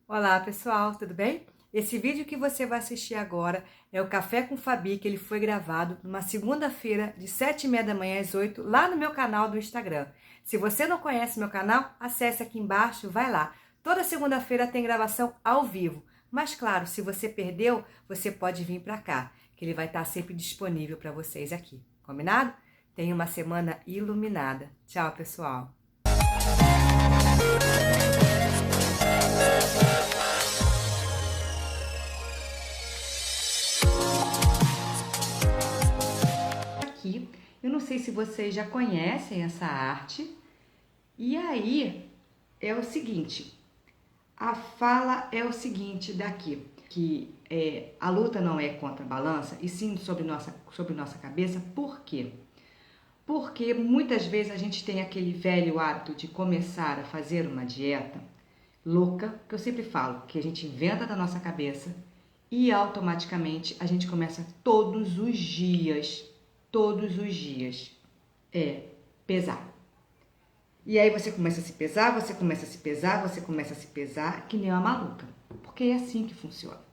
Olá pessoal, tudo bem? Esse vídeo que você vai assistir agora é o Café com Fabi, que ele foi gravado numa segunda-feira de 7h30 da manhã às 8, lá no meu canal do Instagram. Se você não conhece meu canal, acesse aqui embaixo, vai lá. Toda segunda-feira tem gravação ao vivo, mas claro, se você perdeu, você pode vir para cá, que ele vai estar sempre disponível para vocês aqui, combinado? Tenha uma semana iluminada. Tchau, pessoal! Aqui, eu não sei se vocês já conhecem essa arte. E aí é o seguinte, a fala é o seguinte daqui, que a luta não é contra a balança, e sim sobre nossa cabeça. Por quê? Porque muitas vezes a gente tem aquele velho hábito de começar a fazer uma dieta louca, que eu sempre falo, que a gente inventa da nossa cabeça e automaticamente a gente começa todos os dias, pesar. E aí você começa a se pesar, você começa a se pesar, você começa a se pesar, que nem uma maluca, porque é assim que funciona.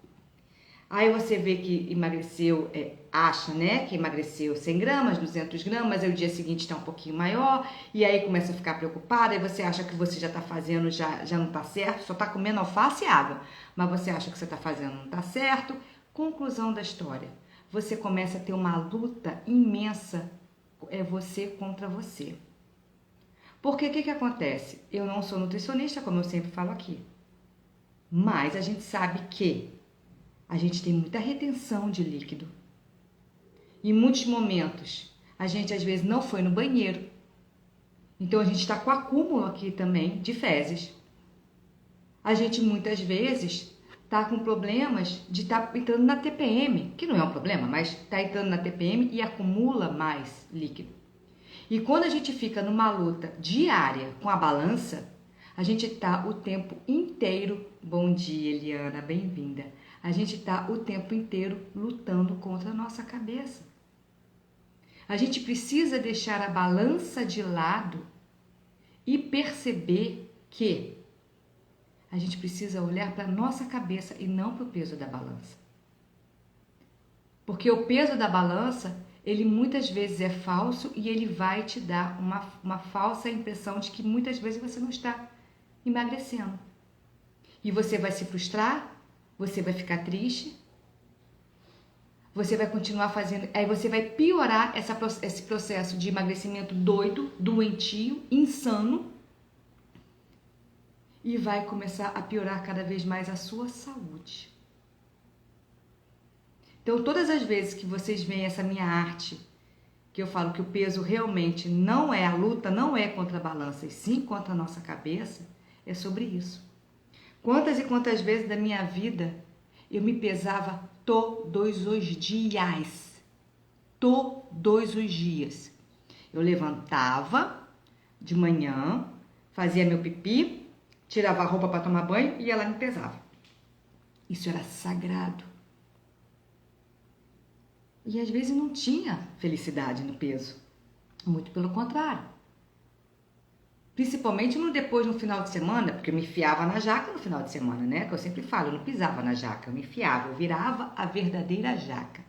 Aí você vê que emagreceu, acha, né, que emagreceu 100 gramas, 200 gramas, aí o dia seguinte está um pouquinho maior, e aí começa a ficar preocupada, aí você acha que você já está fazendo, já não está certo, só está comendo alface e água, mas você acha que você está fazendo não está certo. Conclusão da história, você começa a ter uma luta imensa, você contra você. Porque o que acontece? Eu não sou nutricionista, como eu sempre falo aqui, mas a gente sabe que a gente tem muita retenção de líquido. Em muitos momentos, a gente às vezes não foi no banheiro. Então a gente está com acúmulo aqui também de fezes. A gente muitas vezes está com problemas de estar entrando na TPM, que não é um problema, mas está entrando na TPM e acumula mais líquido. E quando a gente fica numa luta diária com a balança, a gente está o tempo inteiro, bom dia Eliana, bem-vinda, a gente está o tempo inteiro lutando contra a nossa cabeça. A gente precisa deixar a balança de lado e perceber que a gente precisa olhar para a nossa cabeça e não para o peso da balança. Porque o peso da balança, ele muitas vezes é falso e ele vai te dar uma falsa impressão de que muitas vezes você não está emagrecendo. E você vai se frustrar, você vai ficar triste, você vai continuar fazendo, aí você vai piorar esse processo de emagrecimento doido, doentio, insano, e vai começar a piorar cada vez mais a sua saúde. Então, todas as vezes que vocês veem essa minha arte, que eu falo que o peso realmente não é a luta, não é contra a balança, e sim contra a nossa cabeça, é sobre isso. Quantas e quantas vezes da minha vida eu me pesava todos os dias. Todos os dias. Eu levantava de manhã, fazia meu pipi, tirava a roupa para tomar banho e ela me pesava. Isso era sagrado. E às vezes não tinha felicidade no peso. Muito pelo contrário. Principalmente depois no final de semana, porque eu me enfiava na jaca no final de semana, né? Que eu sempre falo, eu não pisava na jaca, eu me enfiava, eu virava a verdadeira jaca.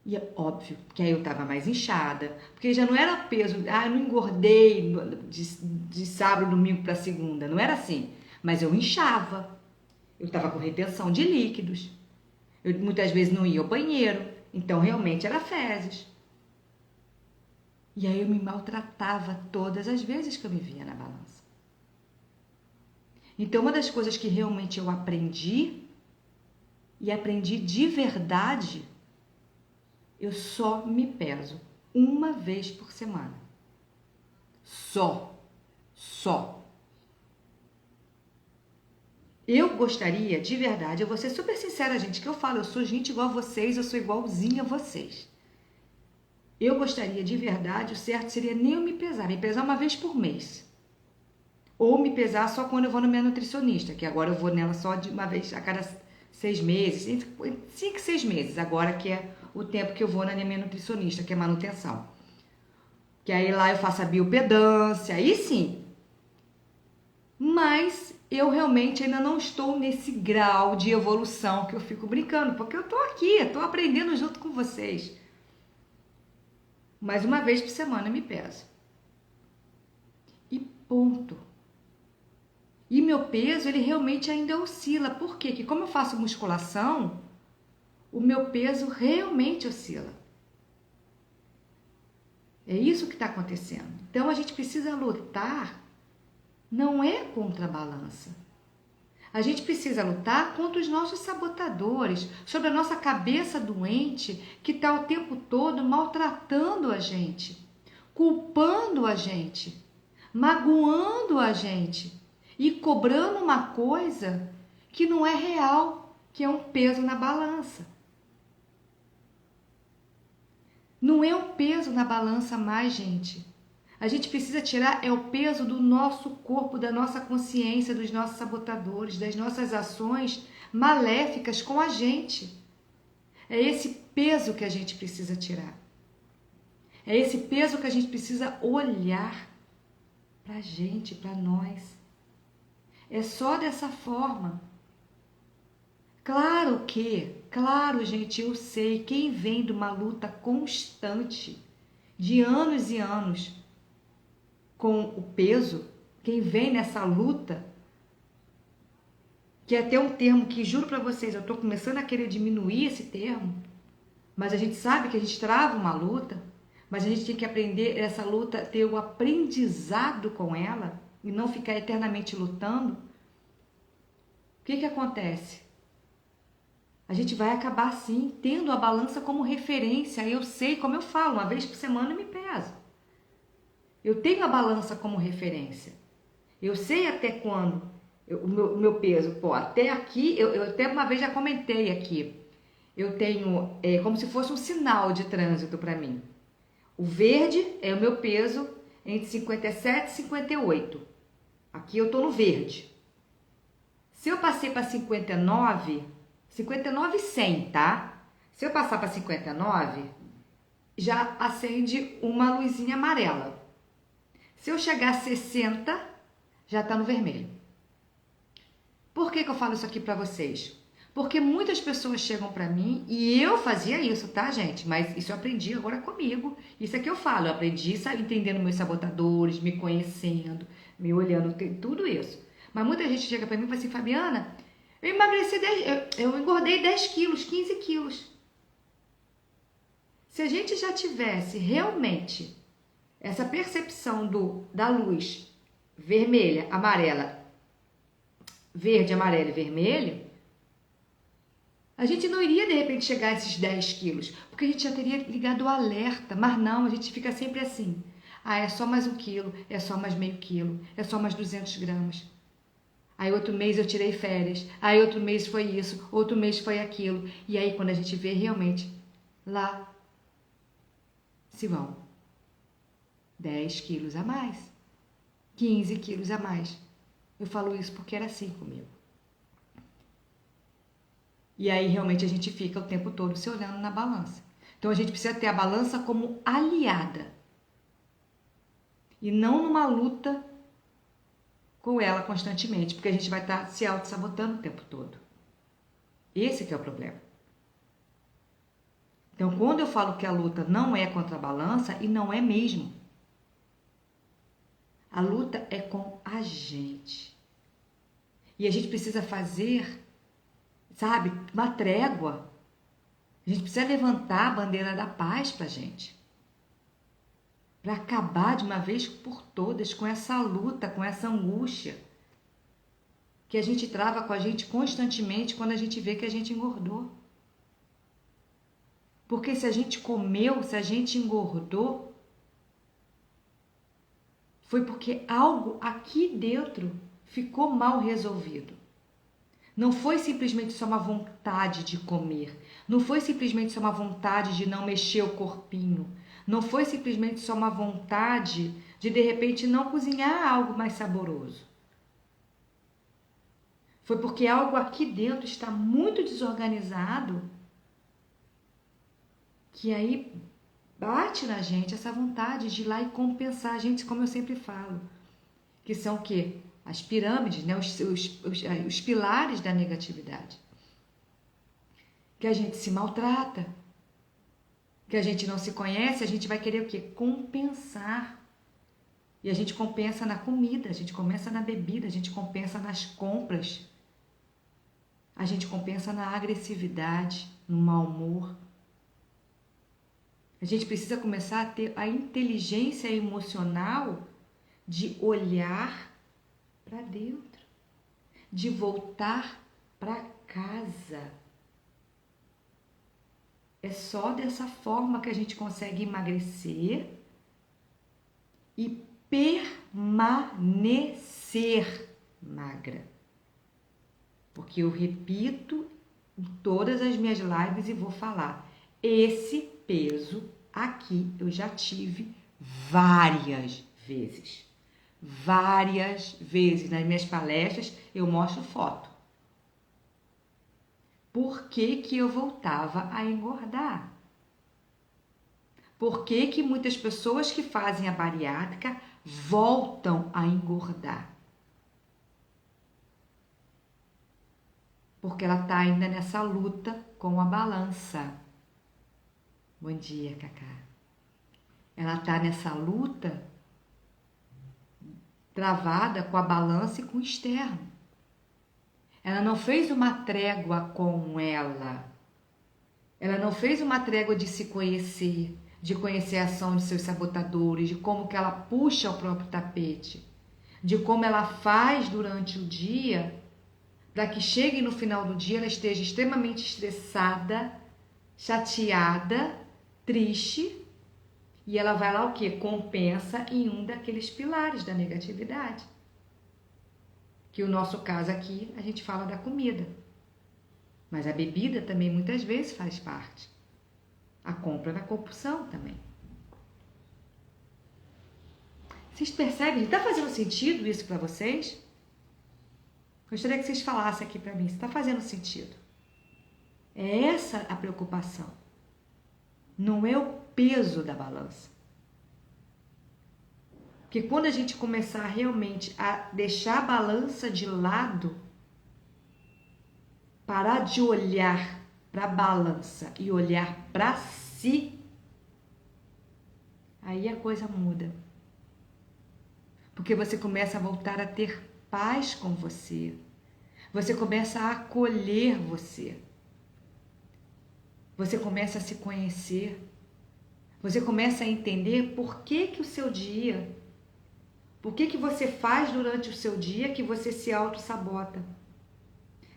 E é óbvio que aí eu tava mais inchada, porque já não era peso, eu não engordei de sábado, domingo para segunda, não era assim. Mas eu inchava, eu tava com retenção de líquidos, eu muitas vezes não ia ao banheiro, então realmente era fezes. E aí eu me maltratava todas as vezes que eu me via na balança. Então uma das coisas que realmente eu aprendi, e aprendi de verdade, eu só me peso uma vez por semana. Só. Eu gostaria, de verdade, eu vou ser super sincera, gente, que eu falo, eu sou gente igual a vocês, eu sou igualzinha a vocês. Eu gostaria de verdade, o certo seria nem eu me pesar uma vez por mês. Ou me pesar só quando eu vou na minha nutricionista, que agora eu vou nela só de uma vez a cada 6 meses, entre 5 e 6 meses, agora que é o tempo que eu vou na minha nutricionista, que é manutenção. Que aí lá eu faço a biopedância, aí sim. Mas eu realmente ainda não estou nesse grau de evolução que eu fico brincando, porque eu estou aqui, estou aprendendo junto com vocês. Mas uma vez por semana eu me peso. E ponto. E meu peso, ele realmente ainda oscila. Por quê? Porque como eu faço musculação, o meu peso realmente oscila. É isso que está acontecendo. Então a gente precisa lutar, não é contra a balança. A gente precisa lutar contra os nossos sabotadores, sobre a nossa cabeça doente que está o tempo todo maltratando a gente, culpando a gente, magoando a gente e cobrando uma coisa que não é real, que é um peso na balança. Não é um peso na balança mais, gente. A gente precisa tirar o peso do nosso corpo, da nossa consciência, dos nossos sabotadores, das nossas ações maléficas com a gente. É esse peso que a gente precisa tirar. É esse peso que a gente precisa olhar pra gente, pra nós. É só dessa forma. Claro, gente, eu sei, quem vem de uma luta constante, de anos e anos, com o peso, quem vem nessa luta, que é até um termo que, juro pra vocês, eu tô começando a querer diminuir esse termo, mas a gente sabe que a gente trava uma luta, mas a gente tem que aprender essa luta, ter o aprendizado com ela, e não ficar eternamente lutando. O que acontece? A gente vai acabar, sim, tendo a balança como referência. Eu sei, como eu falo, uma vez por semana eu me peso. Eu tenho a balança como referência. Eu sei até quando o meu peso. Pô, até aqui, eu até uma vez já comentei aqui. Eu tenho como se fosse um sinal de trânsito para mim. O verde é o meu peso entre 57 e 58. Aqui eu tô no verde. Se eu passei para 59 e 100, tá? Se eu passar para 59, já acende uma luzinha amarela. Se eu chegar a 60, já tá no vermelho. Por que eu falo isso aqui para vocês? Porque muitas pessoas chegam para mim, e eu fazia isso, tá, gente? Mas isso eu aprendi agora comigo. Isso é que eu falo, eu aprendi, sabe, entendendo meus sabotadores, me conhecendo, me olhando, tudo isso. Mas muita gente chega para mim e fala assim, Fabiana, eu emagreci, eu engordei 10 quilos, 15 quilos. Se a gente já tivesse realmente essa percepção da luz vermelha, amarela, verde, amarelo e vermelho, a gente não iria de repente chegar a esses 10 quilos, porque a gente já teria ligado o alerta, mas não, a gente fica sempre assim. Ah, é só mais 1 quilo, é só mais meio quilo, é só mais 200 gramas. Aí outro mês eu tirei férias, aí outro mês foi isso, outro mês foi aquilo. E aí quando a gente vê realmente, lá se vão 10 quilos a mais, 15 quilos a mais. Eu falo isso porque era assim comigo. E aí realmente a gente fica o tempo todo se olhando na balança. Então a gente precisa ter a balança como aliada. E não numa luta com ela constantemente, porque a gente vai estar se auto-sabotando o tempo todo. Esse que é o problema. Então, quando eu falo que a luta não é contra a balança, e não é mesmo. A luta é com a gente. E a gente precisa fazer, sabe, uma trégua. A gente precisa levantar a bandeira da paz pra gente. Para acabar de uma vez por todas com essa luta, com essa angústia que a gente trava com a gente constantemente quando a gente vê que a gente engordou. Porque se a gente comeu, se a gente engordou, foi porque algo aqui dentro ficou mal resolvido. Não foi simplesmente só uma vontade de comer. Não foi simplesmente só uma vontade de não mexer o corpinho. Não foi simplesmente só uma vontade de repente, não cozinhar algo mais saboroso. Foi porque algo aqui dentro está muito desorganizado que aí bate na gente essa vontade de ir lá e compensar a gente, como eu sempre falo. Que são o quê? as pirâmides, né? Os pilares da negatividade. Que a gente se maltrata, que a gente não se conhece, a gente vai querer o quê? Compensar. E a gente compensa na comida, a gente compensa na bebida, a gente compensa nas compras, a gente compensa na agressividade, no mau humor. A gente precisa começar a ter a inteligência emocional de olhar para dentro, de voltar para casa. É só dessa forma que a gente consegue emagrecer e permanecer magra. Porque eu repito em todas as minhas lives e vou falar, esse peso aqui eu já tive várias vezes. Várias vezes nas minhas palestras eu mostro foto. Por que que eu voltava a engordar? Por que que muitas pessoas que fazem a bariátrica voltam a engordar? Porque ela está ainda nessa luta com a balança. Bom dia, Cacá. Ela está nessa luta travada com a balança e com o externo. Ela não fez uma trégua com ela. Ela não fez uma trégua de se conhecer, de conhecer a ação de seus sabotadores, de como que ela puxa o próprio tapete, de como ela faz durante o dia para que chegue no final do dia ela esteja extremamente estressada, chateada, triste, e ela vai lá o quê? Compensa em um daqueles pilares da negatividade. Que o nosso caso aqui, a gente fala da comida. Mas a bebida também muitas vezes faz parte. A compra da compulsão também. Vocês percebem? Está fazendo sentido isso para vocês? Gostaria que vocês falassem aqui para mim, se está fazendo sentido. É essa a preocupação. Não é o peso da balança. Porque quando a gente começar realmente a deixar a balança de lado, parar de olhar para a balança e olhar para si, aí a coisa muda. Porque você começa a voltar a ter paz com você. Você começa a acolher você. Você começa a se conhecer. Você começa a entender por que que o seu dia, por que que você faz durante o seu dia que você se auto-sabota.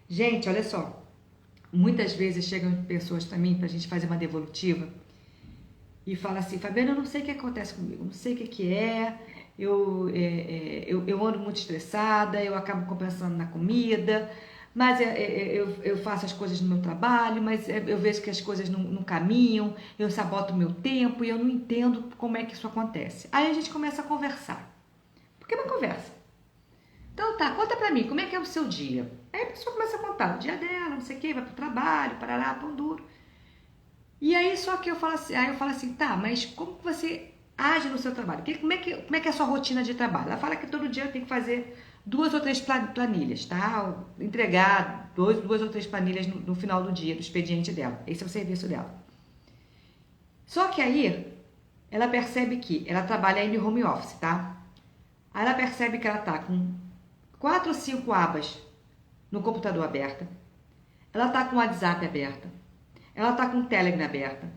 Gente, olha só. Muitas vezes chegam pessoas para mim, para a gente fazer uma devolutiva, e fala assim, Fabiana, eu não sei o que acontece comigo, não sei o que é, eu ando muito estressada, eu acabo compensando na comida, mas eu faço as coisas no meu trabalho, mas eu vejo que as coisas não caminham, eu saboto o meu tempo e eu não entendo como é que isso acontece. Aí a gente começa a conversar. Por que uma conversa? Então tá, conta pra mim, como é que é o seu dia? Aí a pessoa começa a contar o dia dela, não sei o que, vai pro trabalho, parará, pão duro. E aí só que eu falo assim, tá, mas como que você age no seu trabalho? Como é que é a sua rotina de trabalho? Ela fala que todo dia tem que fazer 2 ou 3 planilhas, tá? Entregar 2 ou 3 planilhas no final do dia, do expediente dela. Esse é o serviço dela. Só que aí ela percebe que ela trabalha ainda em home office, tá? Aí ela percebe que ela tá com 4 ou 5 abas no computador aberta. Ela tá com o WhatsApp aberta. Ela tá com o Telegram aberta.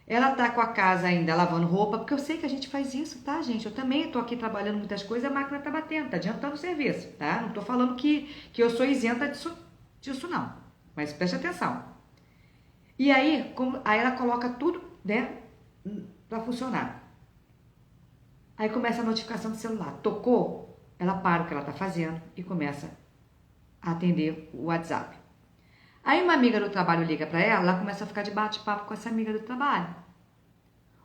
Ela tá com a casa ainda lavando roupa, porque eu sei que a gente faz isso, tá, gente? Eu também tô aqui trabalhando muitas coisas, a máquina tá batendo, tá adiantando o serviço, tá? Não tô falando que eu sou isenta disso não. Mas preste atenção. E aí ela coloca tudo, né, pra funcionar. Aí começa a notificação do celular. Tocou, ela para o que ela tá fazendo e começa a atender o WhatsApp. Aí uma amiga do trabalho liga para ela começa a ficar de bate-papo com essa amiga do trabalho.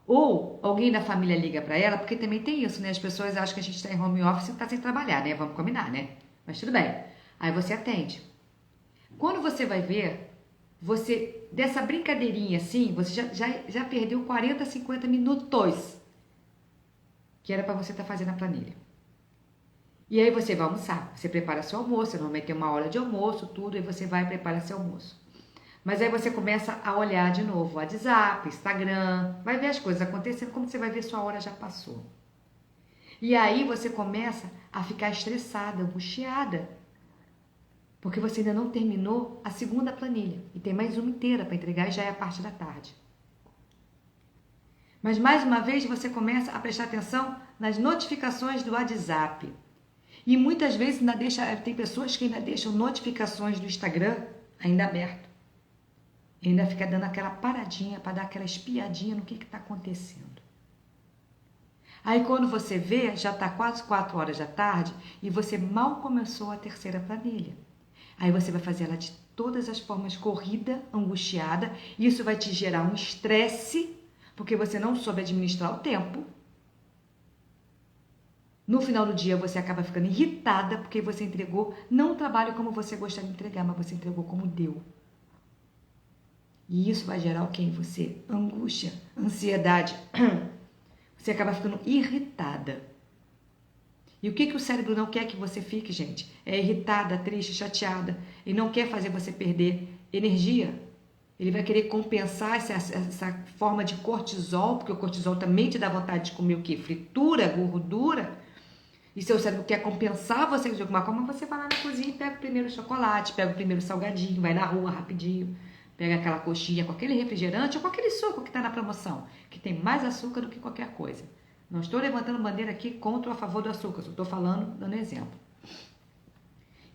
Ou alguém da família liga para ela, porque também tem isso, né? As pessoas acham que a gente está em home office e está sem trabalhar, né? Vamos combinar, né? Mas tudo bem. Aí você atende. Quando você vai ver, você, dessa brincadeirinha assim, você já perdeu 40, 50 minutos que era para você estar fazendo a planilha. E aí você vai almoçar, você prepara seu almoço, você normalmente tem uma hora de almoço, tudo, e você vai e prepara seu almoço. Mas aí você começa a olhar de novo WhatsApp, Instagram, vai ver as coisas acontecendo, como você vai ver sua hora já passou. E aí você começa a ficar estressada, angustiada, porque você ainda não terminou a segunda planilha e tem mais uma inteira para entregar e já é a parte da tarde. Mas mais uma vez você começa a prestar atenção nas notificações do WhatsApp. E muitas vezes tem pessoas que ainda deixam notificações do Instagram ainda aberto. E ainda fica dando aquela paradinha para dar aquela espiadinha no que está acontecendo. Aí quando você vê, já está quase 4 horas da tarde e você mal começou a terceira planilha. Aí você vai fazer ela de todas as formas, corrida, angustiada, e isso vai te gerar um estresse, porque você não soube administrar o tempo. No final do dia você acaba ficando irritada porque você entregou não o trabalho como você gostaria de entregar, mas você entregou como deu. E isso vai gerar o que em você? Angústia, ansiedade. Você acaba ficando irritada. E o que o cérebro não quer que você fique, gente? É irritada, triste, chateada. Ele não quer fazer você perder energia. Ele vai querer compensar essa forma de cortisol, porque o cortisol também te dá vontade de comer o quê? Fritura, gordura. E seu cérebro quer compensar você de alguma forma, você vai lá na cozinha e pega o primeiro chocolate, pega o primeiro salgadinho, vai na rua rapidinho, pega aquela coxinha com aquele refrigerante ou com aquele suco que está na promoção, que tem mais açúcar do que qualquer coisa. Não estou levantando bandeira aqui contra ou a favor do açúcar, só estou falando, dando exemplo.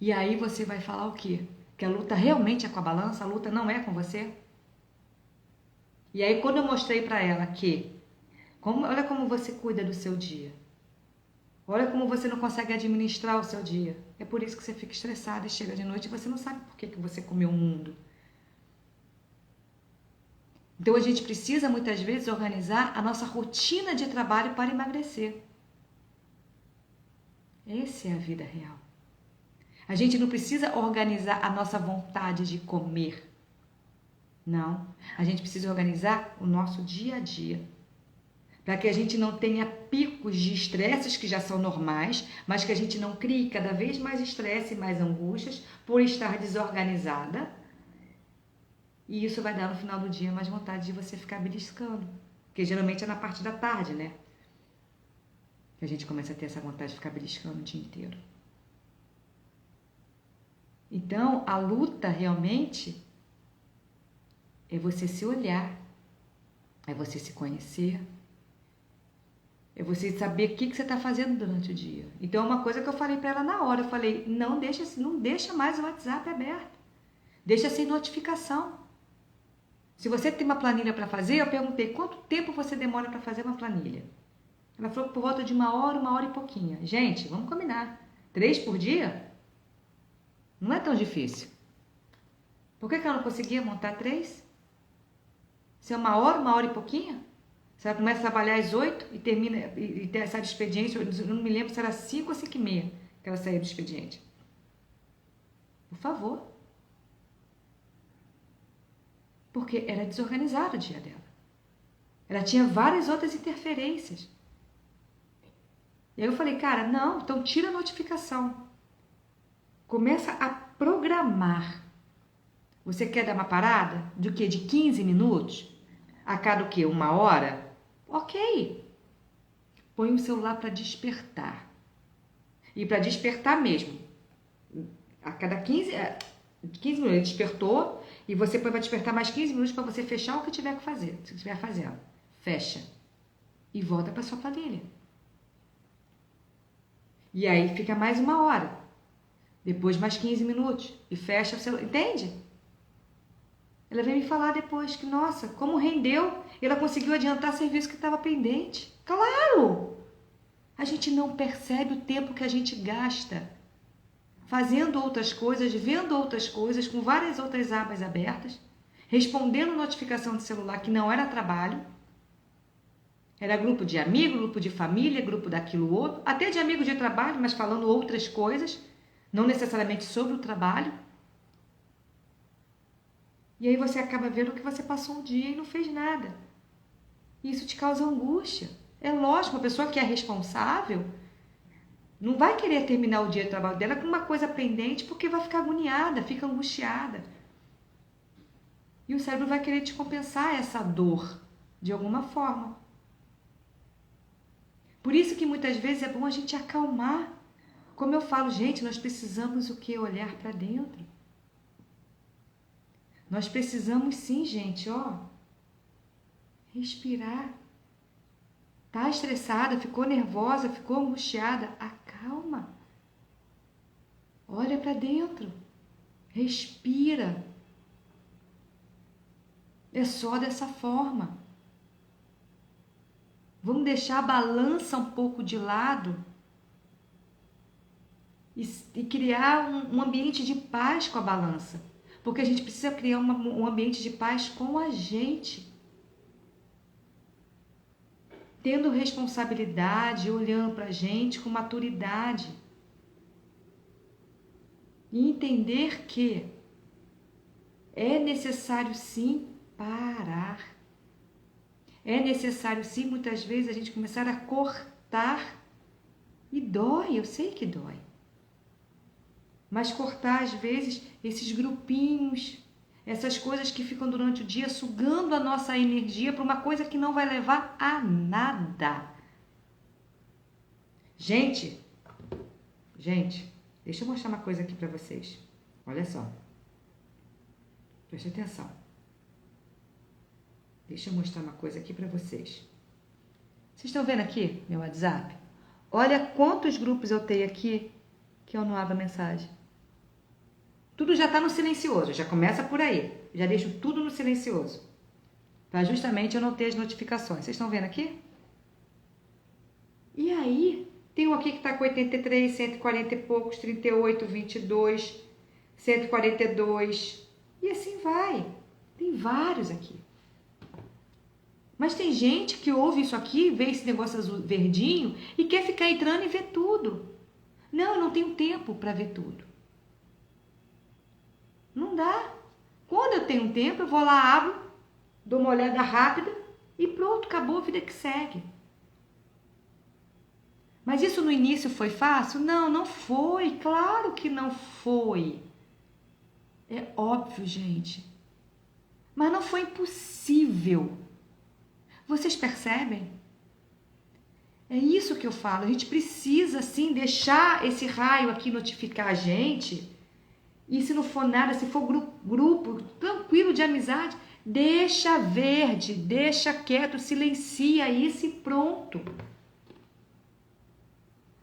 E aí você vai falar o quê? Que a luta realmente é com a balança, a luta não é com você? E aí quando eu mostrei para ela que, olha como você cuida do seu dia. Olha como você não consegue administrar o seu dia. É por isso que você fica estressada e chega de noite e você não sabe por que você comeu o mundo. Então a gente precisa muitas vezes organizar a nossa rotina de trabalho para emagrecer. Essa é a vida real. A gente não precisa organizar a nossa vontade de comer. Não. A gente precisa organizar o nosso dia a dia. Para que a gente não tenha picos de estresses que já são normais, mas que a gente não crie cada vez mais estresse e mais angústias por estar desorganizada. E isso vai dar no final do dia mais vontade de você ficar beliscando. Porque geralmente é na parte da tarde, né? Que a gente começa a ter essa vontade de ficar beliscando o dia inteiro. Então, a luta realmente é você se olhar, é você se conhecer, é você saber o que você está fazendo durante o dia. Então, uma coisa que eu falei para ela na hora, eu falei, não deixa mais o WhatsApp aberto. Deixa sem notificação. Se você tem uma planilha para fazer, eu perguntei, quanto tempo você demora para fazer uma planilha? Ela falou por volta de 1 hora e pouquinho. Gente, vamos combinar. 3 por dia? Não é tão difícil. Por que ela não conseguia montar 3? Se é 1 hora e pouquinho? Se ela começa a trabalhar às 8 e termina e sai do expediente, eu não me lembro se era 5 ou 5h30 que ela saía do expediente. Por favor. Porque era desorganizado o dia dela. Ela tinha várias outras interferências. E aí eu falei, cara, não, então tira a notificação. Começa a programar. Você quer dar uma parada? De quê? De 15 minutos? A cada o quê? 1 hora? Ok. Põe o celular para despertar. E para despertar mesmo. A cada 15 minutos ele despertou e você vai despertar mais 15 minutos para você fechar o que tiver que fazer. Se estiver fazendo. Fecha. E volta para sua planilha. E aí fica mais 1 hora. Depois mais 15 minutos. E fecha o celular. Entende? Ela veio me falar depois que, nossa, como rendeu. Ela conseguiu adiantar serviço que estava pendente. Claro! A gente não percebe o tempo que a gente gasta fazendo outras coisas, vendo outras coisas, com várias outras abas abertas, respondendo notificação de celular que não era trabalho. Era grupo de amigo, grupo de família, grupo daquilo outro, até de amigo de trabalho, mas falando outras coisas, não necessariamente sobre o trabalho. E aí você acaba vendo que você passou um dia e não fez nada. E isso te causa angústia. É lógico, uma pessoa que é responsável, Não vai querer terminar o dia de trabalho dela com uma coisa pendente porque vai ficar agoniada, fica angustiada. E o cérebro vai querer te compensar essa dor de alguma forma. Por isso que muitas vezes é bom a gente acalmar. Como eu falo, gente, nós precisamos o quê? Olhar para dentro. Nós precisamos sim, gente, respirar. Tá estressada, ficou nervosa, ficou angustiada, acalma. Olha para dentro. Respira. É só dessa forma. Vamos deixar a balança um pouco de lado e criar um ambiente de paz com a balança. Porque a gente precisa criar um ambiente de paz com a gente. Tendo responsabilidade, olhando para a gente com maturidade. E entender que é necessário sim parar. É necessário sim, muitas vezes, a gente começar a cortar. E dói, eu sei que dói. Mas cortar, às vezes, esses grupinhos, essas coisas que ficam durante o dia sugando a nossa energia para uma coisa que não vai levar a nada. Gente, deixa eu mostrar uma coisa aqui para vocês. Olha só. Preste atenção. Deixa eu mostrar uma coisa aqui para vocês. Vocês estão vendo aqui meu WhatsApp? Olha quantos grupos eu tenho aqui que eu não abro a mensagem. Tudo já está no silencioso, já começa por aí. Já deixo tudo no silencioso. Para justamente eu não ter as notificações. Vocês estão vendo aqui? E aí, tem um aqui que está com 83, 140 e poucos, 38, 22, 142. E assim vai. Tem vários aqui. Mas tem gente que ouve isso aqui, vê esse negócio azul, verdinho e quer ficar entrando e ver tudo. Não, eu não tenho tempo para ver tudo. Não dá. Quando eu tenho tempo, eu vou lá, abro, dou uma olhada rápida e pronto, acabou a vida que segue. Mas isso no início foi fácil? Não, não foi. Claro que não foi. É óbvio, gente. Mas não foi impossível. Vocês percebem? É isso que eu falo. A gente precisa, sim, deixar esse raio aqui notificar a gente. E se não for nada, se for grupo tranquilo de amizade, deixa verde, deixa quieto, silencia isso e pronto.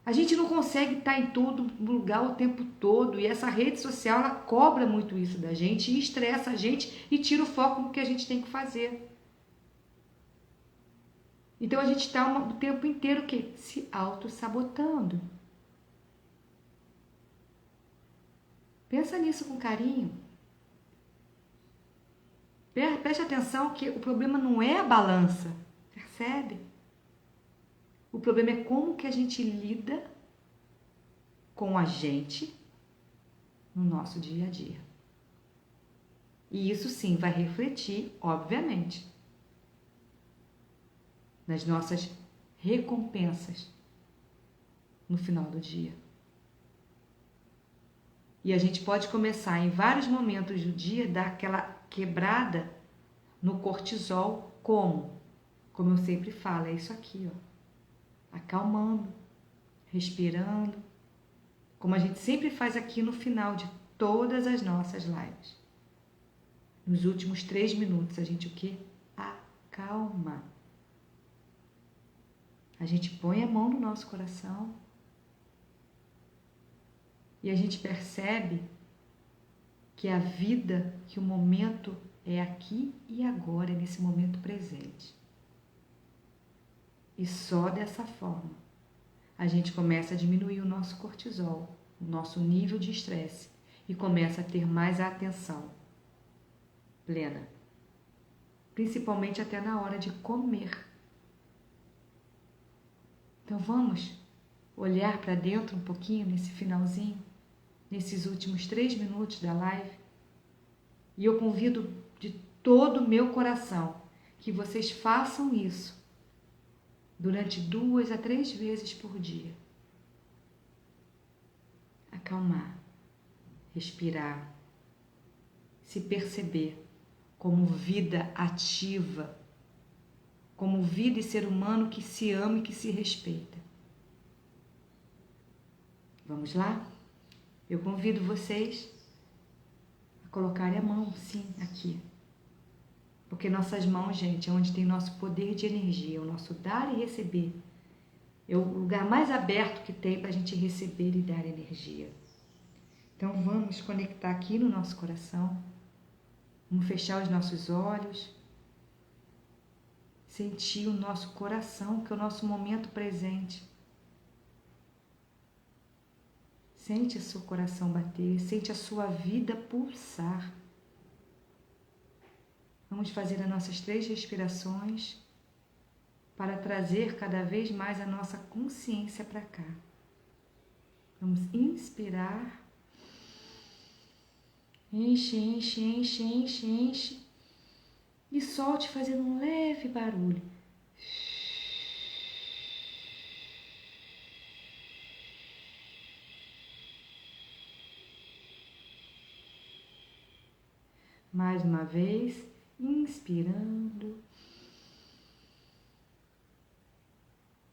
A gente não consegue estar em todo lugar o tempo todo. E essa rede social, ela cobra muito isso da gente e estressa a gente e tira o foco no que a gente tem que fazer. Então a gente está o tempo inteiro o quê? Se auto-sabotando. Pensa nisso com carinho. Preste atenção que o problema não é a balança. Percebe? O problema é como que a gente lida com a gente no nosso dia a dia. E isso sim vai refletir, obviamente, nas nossas recompensas no final do dia. E a gente pode começar em vários momentos do dia a dar aquela quebrada no cortisol, como? Como eu sempre falo, é isso aqui, acalmando, respirando, como a gente sempre faz aqui no final de todas as nossas lives. Nos últimos 3 minutos a gente o quê? Acalma. A gente põe a mão no nosso coração e a gente percebe que a vida, que o momento é aqui e agora, é nesse momento presente. E só dessa forma a gente começa a diminuir o nosso cortisol, o nosso nível de estresse e começa a ter mais atenção plena, principalmente até na hora de comer. Então vamos olhar para dentro um pouquinho nesse finalzinho, nesses últimos 3 minutos da live. E eu convido de todo o meu coração que vocês façam isso durante 2 a 3 vezes por dia. acalmar, respirar, se perceber como vida ativa, como vida e ser humano que se ama e que se respeita. Vamos lá? Eu convido vocês a colocarem a mão, sim, aqui. Porque nossas mãos, gente, é onde tem nosso poder de energia, o nosso dar e receber. É o lugar mais aberto que tem para a gente receber e dar energia. Então vamos conectar aqui no nosso coração. Vamos fechar os nossos olhos. Sentir o nosso coração, que é o nosso momento presente. Sente o seu coração bater, sente a sua vida pulsar. Vamos fazer as nossas 3 respirações para trazer cada vez mais a nossa consciência para cá. Vamos inspirar. Enche, enche, enche, enche, enche. E solte fazendo um leve barulho. Mais uma vez, inspirando.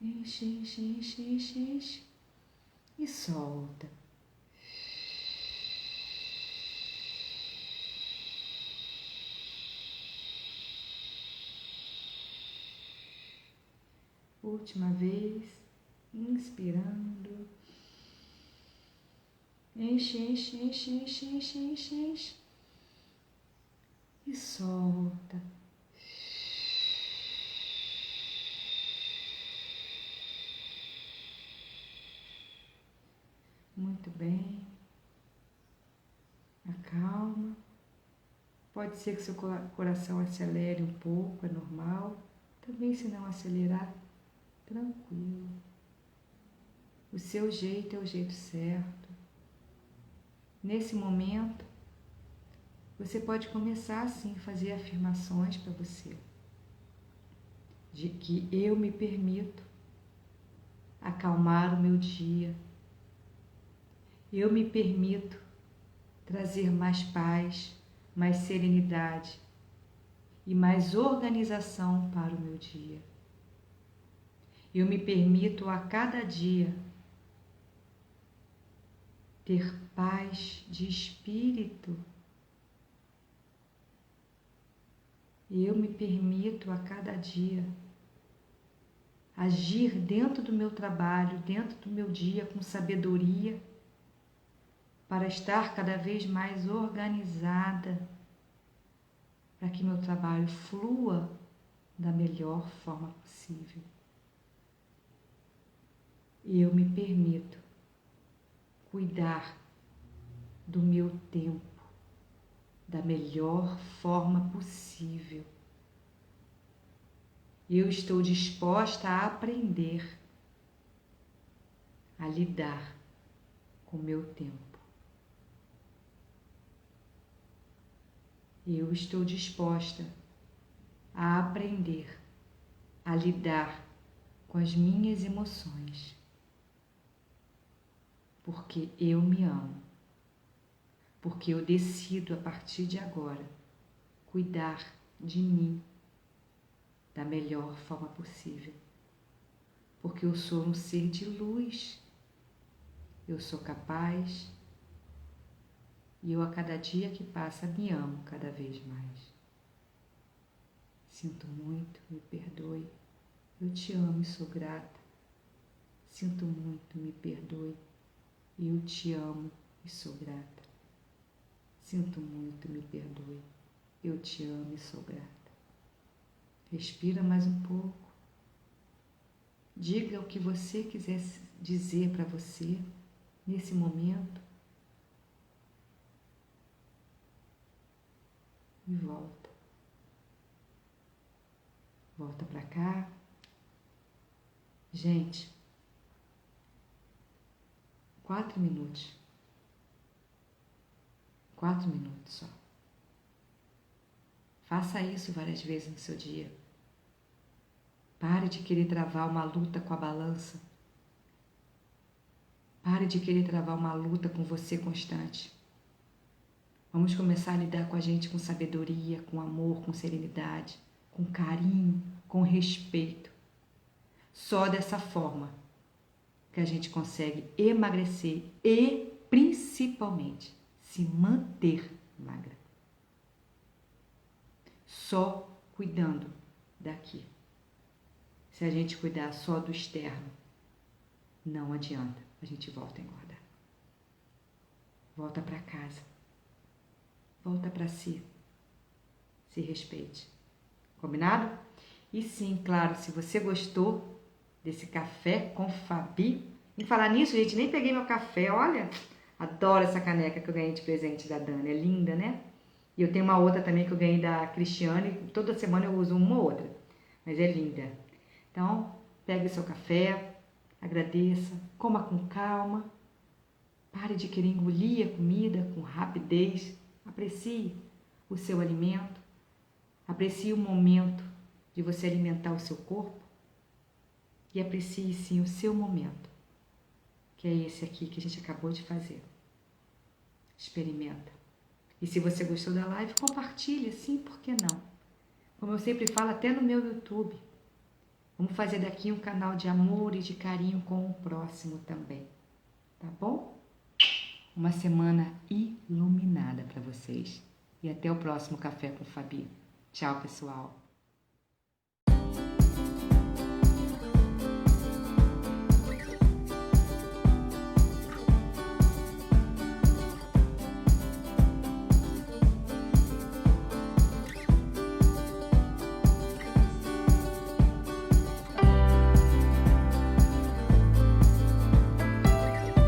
Enche, enche, enche, enche, enche. E solta. Última vez, inspirando. Enche, enche, enche, enche, enche, enche, enche. E solta. Muito bem. Acalma. Pode ser que seu coração acelere um pouco, é normal. Também, se não acelerar, tranquilo. O seu jeito é o jeito certo. Nesse momento, você pode começar assim a fazer afirmações para você. De que eu me permito acalmar o meu dia. Eu me permito trazer mais paz, mais serenidade e mais organização para o meu dia. Eu me permito a cada dia ter paz de espírito. Eu me permito a cada dia agir dentro do meu trabalho, dentro do meu dia com sabedoria, para estar cada vez mais organizada, para que meu trabalho flua da melhor forma possível. E eu me permito cuidar do meu tempo da melhor forma possível. Eu estou disposta a aprender a lidar com o meu tempo. Eu estou disposta a aprender a lidar com as minhas emoções, porque eu me amo, porque eu decido a partir de agora cuidar de mim da melhor forma possível, porque eu sou um ser de luz, eu sou capaz e eu a cada dia que passa me amo cada vez mais. Sinto muito, me perdoe, eu te amo e sou grata. Sinto muito, me perdoe, eu te amo e sou grata. Sinto muito, me perdoe, eu te amo e sou grata. Respira mais um pouco. Diga o que você quiser dizer para você nesse momento. E volta. Volta para cá. Gente, 4 minutos. 4 minutos só. Faça isso várias vezes no seu dia. Pare de querer travar uma luta com a balança. Pare de querer travar uma luta com você constante. Vamos começar a lidar com a gente com sabedoria, com amor, com serenidade, com carinho, com respeito. Só dessa forma que a gente consegue emagrecer e, principalmente, se manter magra. Só cuidando daqui. Se a gente cuidar só do externo, não adianta, a gente volta a engordar. Volta para casa. Volta para si. Se respeite. Combinado? E sim, claro, se você gostou desse café com Fabi. Em falar nisso, gente, nem peguei meu café, olha. Adoro essa caneca que eu ganhei de presente da Dani, é linda, né? E eu tenho uma outra também que eu ganhei da Cristiane, toda semana eu uso uma ou outra, mas é linda. Então, pegue o seu café, agradeça, coma com calma, pare de querer engolir a comida com rapidez, aprecie o seu alimento, aprecie o momento de você alimentar o seu corpo e aprecie sim o seu momento, que é esse aqui que a gente acabou de fazer. Experimenta. E se você gostou da live, compartilha, sim, por que não? Como eu sempre falo, até no meu YouTube. Vamos fazer daqui um canal de amor e de carinho com o próximo também. Tá bom? Uma semana iluminada para vocês. E até o próximo Café com Fabi. Tchau, pessoal.